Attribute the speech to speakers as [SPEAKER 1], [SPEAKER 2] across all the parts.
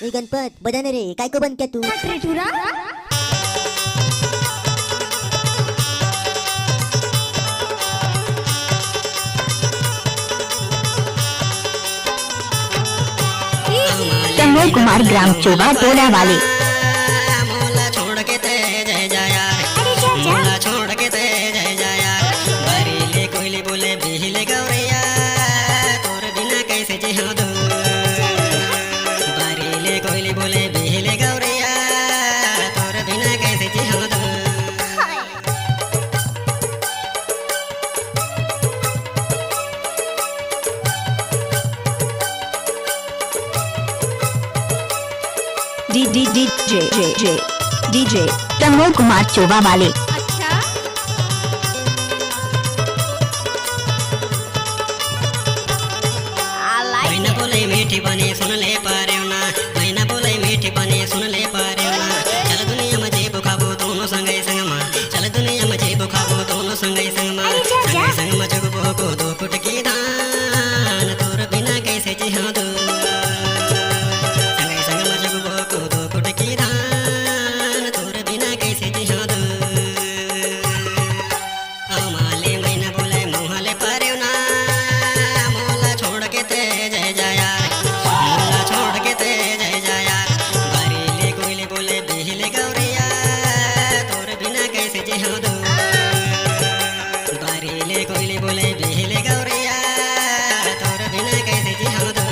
[SPEAKER 1] ए गणपत बजा ना रे, काय को बंद क्या तू?
[SPEAKER 2] कन्हैया कुमार ग्राम चोबा टोला वाले।
[SPEAKER 3] मोला छोड़ के ते जय जाया, मोला छोड़ के ते जय जाया, बरीले कोयले बोले बिहिले गौरैया, तोर बिना कैसे जिहा दो, बरीले कोयले बोले बिहिले गौरैया, तोर बिना कैसे जिहा दो।
[SPEAKER 2] डीजे कन्हैया कुमार चोबा वाले।
[SPEAKER 3] मैना बोले मीठी बने सुन ले पारे ना, मैना बोले मीठी बने सुन ले पारे ना, चल दुनिया में जे बुखाबो दोनों संगे संग मा, चल दुनिया में जे बुखाबो दोनों संगे संग मा, संगे संग में जगबो को दो फुट की दान, तोर बिना कैसे जिहा दो, संगे संग में जगबो को दो फुट की दान, तोर बिना कैसे जिहा दो। आमाले मैना बोले मोहले पारे ना, मोला छोड़ के ते जय जाया, मोला छोड़ के ते जय जाया, बरीले कोयले बोले बिहिले गौरैया, तोर बिना कैसे जिहा दो, बरीले कोयले बोले बिहिले गौरैया, तोर बिना कैसे जिहा दो।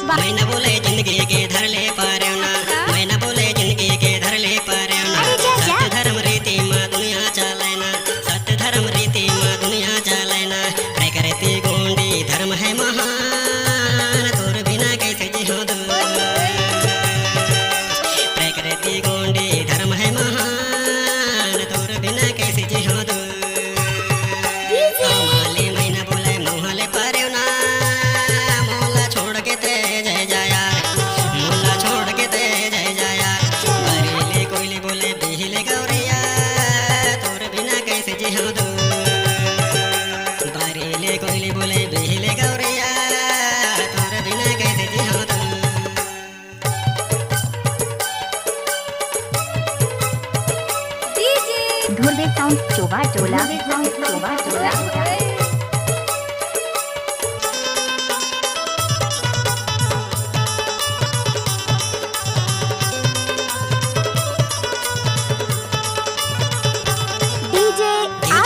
[SPEAKER 3] मैना बोले जिंदगी के धर ले पारे ना, मैना बोले जिंदगी के धर ले पारे ना, सत्य धर्म रीति माँ दुनिया चले ना, सत्य धर्म रीति माँ दुनिया चले ना, प्रकृति गोंडी धर्म है महान, तोर बिना कैसे जिहा दो, प्रकृति गोंडी धर्म है महान, तोर बिना कैसे जिहा दो। आमाले मैना बोले मोहले पारे ना, मोला छोड़ के ते जय जाया, मोला छोड़ के ते जय जाया, बरीले कोयले बोले बिहिले गौरैया, तोर बिना कैसे जिहा दो, बरीले कोयले बोले बिहिले गौरैया, तोर बिना कैसे जिहा दो।
[SPEAKER 2] ढोलवे साउंड चोबा टोला, चोबा टोला।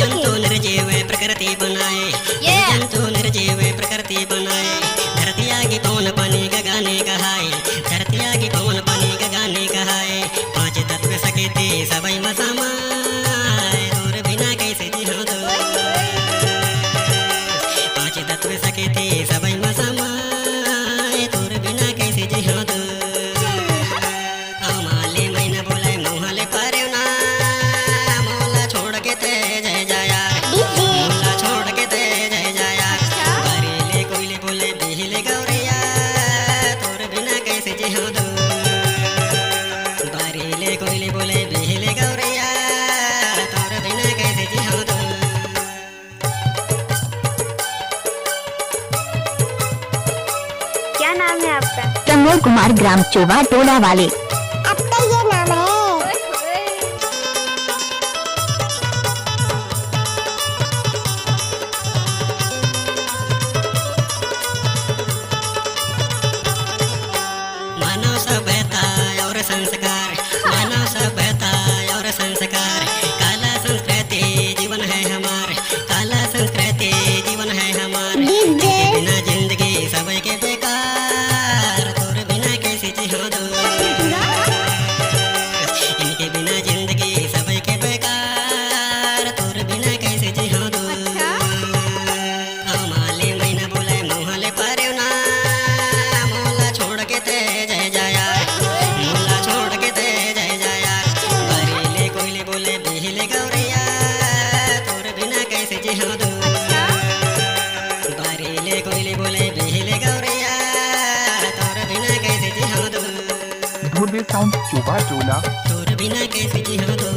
[SPEAKER 3] जंतु निर्जीव प्रकृति बनाए, जंतु निर्जीव प्रकृति बनाए, धरतिया की पवन पानी गगाने कहाए, धरतिया की पवन पानी गगाने कहाए, पांच तत्व सकेते सबई मसामाए, तोर बिना कैसे जिहा दो, पांच तत्व सकेते सबई मसामाए, तोर बिना कैसे जिहा दो। आमाले मैना बोले मोहले पारे ना, मोला छोड़ के ते जय जाया, मोला छोड़ के ते जय जाया, बरीले कोयले बोले बिहिले गौरैया, तोर बिना कैसे जिहा दो, बरीले कोयले बोले बिहिले गौरैया, तोर बिना कैसे जिहा दो।
[SPEAKER 4] क्या नाम है आपका?
[SPEAKER 2] कन्हैया कुमार ग्राम चोबा टोला वाले।
[SPEAKER 4] आपका ये नाम है?
[SPEAKER 3] मानव सभ्यता और संस्कार, मानव सभ्यता और संस्कार, काला संस्कृति जीवन है हमार, काला संस्कृति जीवन है हमार, इनके बिना जिंदगी सबके के बेकार, तोर बिना कैसे जिहा दो, इनके बिना जिंदगी सबके के बेकार, तोर बिना कैसे जिहा दो। आमाले मैना बोले मोहले पारे ना, मोला छोड़ के ते जय जाया, मोला छोड़ के
[SPEAKER 5] धुरवे साउंड चोबा चोला
[SPEAKER 3] तोर बिना कैसे जी हाँ दो